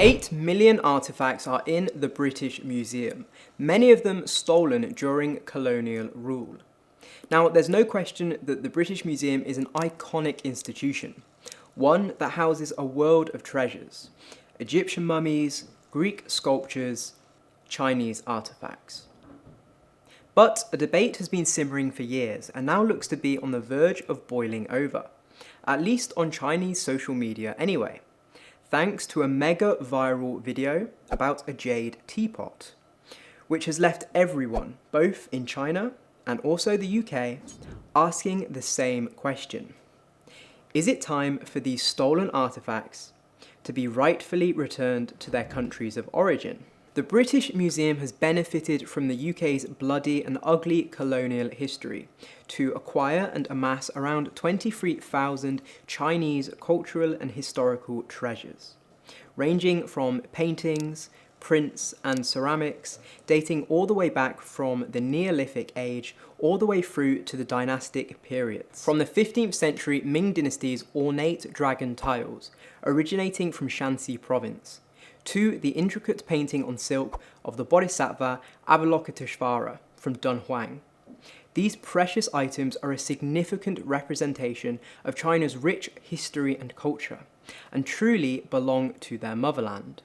8 million artefacts are in the British Museum, many of them stolen during colonial rule. Now, there's no question that the British Museum is an iconic institution, one that houses a world of treasures: Egyptian mummies, Greek sculptures, Chinese artefacts. But a debate has been simmering for years and now looks to be on the verge of boiling over, at least on Chinese social media anyway, thanks to a mega viral video about a jade teapot, which has left everyone, both in China and also the UK, asking the same question. Is it time for these stolen artefacts to be rightfully returned to their countries of origin? The British Museum has benefited from the UK's bloody and ugly colonial history to acquire and amass around 23,000 Chinese cultural and historical treasures, ranging from paintings, prints and ceramics, dating all the way back from the Neolithic age all the way through to the dynastic periods. From the 15th century Ming dynasty's ornate dragon tiles, originating from Shanxi province, to the intricate painting on silk of the Bodhisattva Avalokiteshvara from Dunhuang. These precious items are a significant representation of China's rich history and culture, and truly belong to their motherland.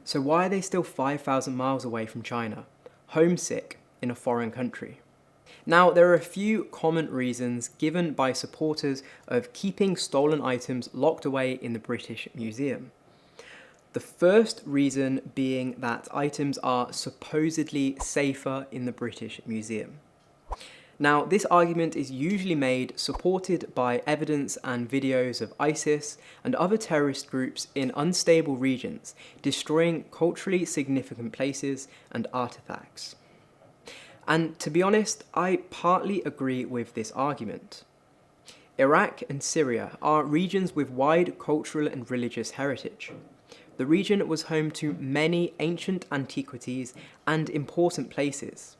So why are they still 5,000 miles away from China, homesick in a foreign country? Now, there are a few common reasons given by supporters of keeping stolen items locked away in the British Museum. The first reason being that items are supposedly safer in the British Museum. Now, this argument is usually made supported by evidence and videos of ISIS and other terrorist groups in unstable regions, destroying culturally significant places and artifacts. And to be honest, I partly agree with this argument. Iraq and Syria are regions with wide cultural and religious heritage. The region was home to many ancient antiquities and important places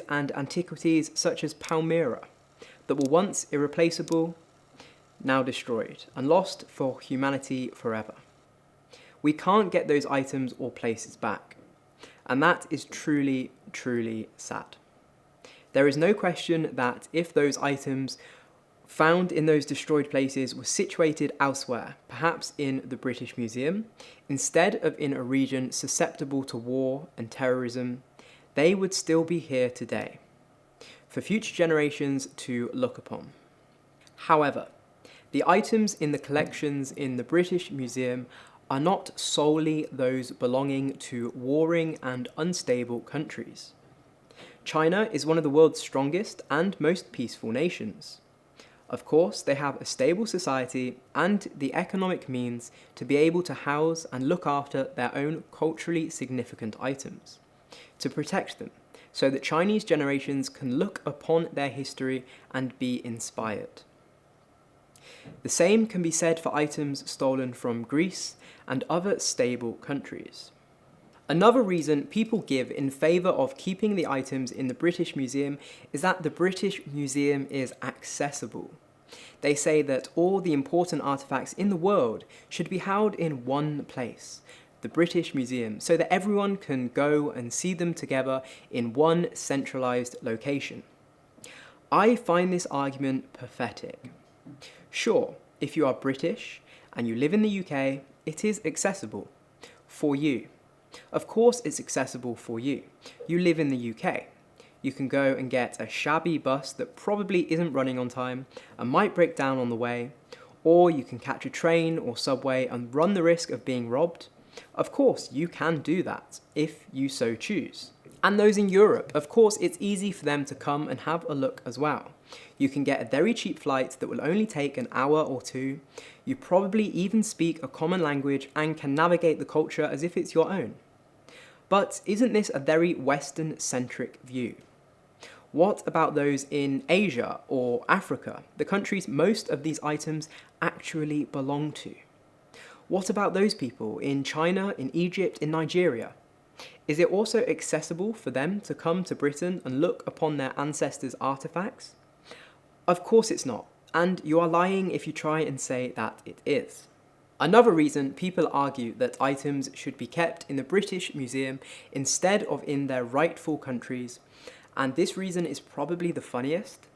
and antiquities such as Palmyra, that were once irreplaceable, now destroyed, and lost for humanity forever. We can't get those items or places back, and that is truly, truly sad. There is no question that if those items found in those destroyed places were situated elsewhere, perhaps in the British Museum, instead of in a region susceptible to war and terrorism, they would still be here today, for future generations to look upon. However, the items in the collections in the British Museum are not solely those belonging to warring and unstable countries. China is one of the world's strongest and most peaceful nations. Of course, they have a stable society and the economic means to be able to house and look after their own culturally significant items, to protect them, so that Chinese generations can look upon their history and be inspired. The same can be said for items stolen from Greece and other stable countries. Another reason people give in favour of keeping the items in the British Museum is that the British Museum is accessible. They say that all the important artefacts in the world should be held in one place, the British Museum, so that everyone can go and see them together in one centralised location. I find this argument pathetic. Sure, if you are British and you live in the UK, it is accessible for you. Of course it's accessible for you. You live in the UK. You can go and get a shabby bus that probably isn't running on time and might break down on the way, or you can catch a train or subway and run the risk of being robbed. Of course, you can do that if you so choose. And those in Europe, of course, it's easy for them to come and have a look as well. You can get a very cheap flight that will only take an hour or two. You probably even speak a common language and can navigate the culture as if it's your own. But isn't this a very Western-centric view? What about those in Asia or Africa, the countries most of these items actually belong to? What about those people in China, in Egypt, in Nigeria? Is it also accessible for them to come to Britain and look upon their ancestors' artefacts? Of course it's not, and you are lying if you try and say that it is. Another reason people argue that items should be kept in the British Museum instead of in their rightful countries, and this reason is probably the funniest,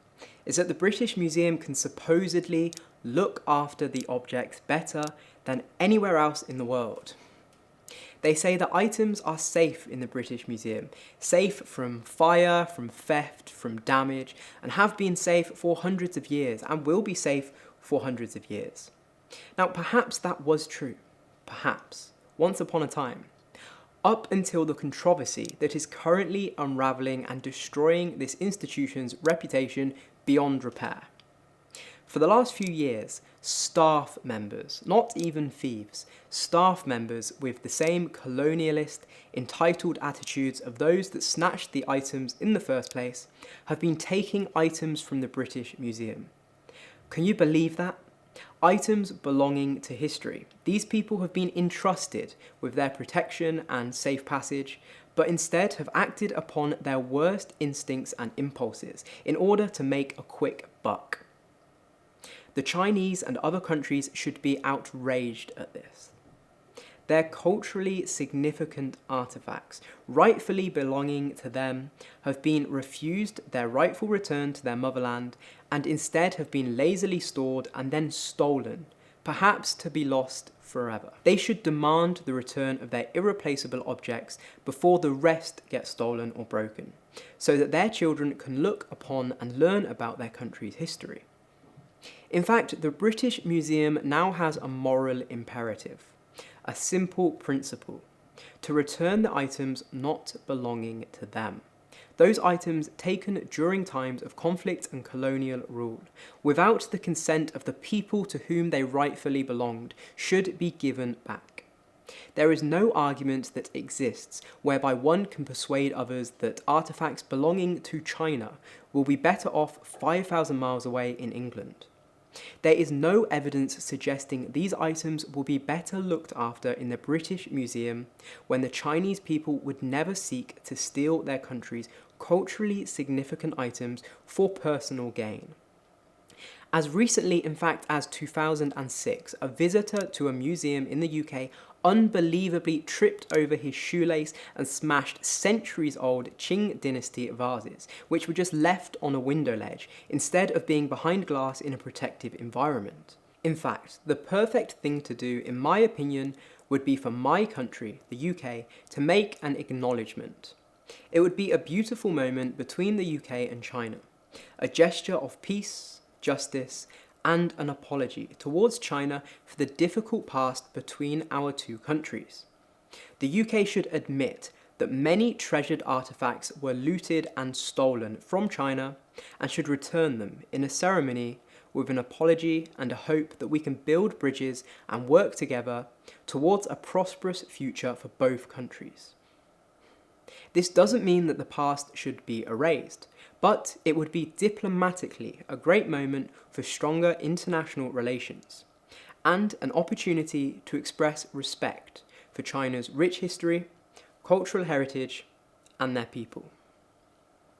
is that the British Museum can supposedly look after the objects better than anywhere else in the world. They say that items are safe in the British Museum, safe from fire, from theft, from damage, and have been safe for hundreds of years and will be safe for hundreds of years. Now, perhaps that was true. Perhaps. Once upon a time. Up until the controversy that is currently unravelling and destroying this institution's reputation beyond repair. For the last few years, staff members, not even thieves, staff members with the same colonialist, entitled attitudes of those that snatched the items in the first place, have been taking items from the British Museum. Can you believe that? Items belonging to history. These people have been entrusted with their protection and safe passage, but instead have acted upon their worst instincts and impulses in order to make a quick buck. The Chinese and other countries should be outraged at this. Their culturally significant artifacts, rightfully belonging to them, have been refused their rightful return to their motherland and instead have been lazily stored and then stolen, perhaps to be lost forever. They should demand the return of their irreplaceable objects before the rest get stolen or broken, so that their children can look upon and learn about their country's history. In fact, the British Museum now has a moral imperative, a simple principle, to return the items not belonging to them. Those items taken during times of conflict and colonial rule, without the consent of the people to whom they rightfully belonged, should be given back. There is no argument that exists whereby one can persuade others that artifacts belonging to China will be better off 5,000 miles away in England. There is no evidence suggesting these items will be better looked after in the British Museum when the Chinese people would never seek to steal their country's culturally significant items for personal gain. As recently, in fact, as 2006, a visitor to a museum in the UK unbelievably tripped over his shoelace and smashed centuries-old Qing dynasty vases, which were just left on a window ledge, instead of being behind glass in a protective environment. In fact, the perfect thing to do, in my opinion, would be for my country, the UK, to make an acknowledgement. It would be a beautiful moment between the UK and China, a gesture of peace, justice, and an apology towards China for the difficult past between our two countries. The UK should admit that many treasured artifacts were looted and stolen from China and should return them in a ceremony with an apology and a hope that we can build bridges and work together towards a prosperous future for both countries. This doesn't mean that the past should be erased, but it would be diplomatically a great moment for stronger international relations, and an opportunity to express respect for China's rich history, cultural heritage, and their people.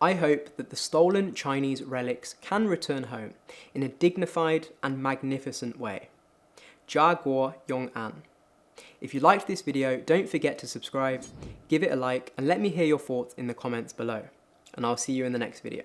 I hope that the stolen Chinese relics can return home in a dignified and magnificent way. Jia Guo Yong An. If you liked this video, don't forget to subscribe, give it a like, and let me hear your thoughts in the comments below. And I'll see you in the next video.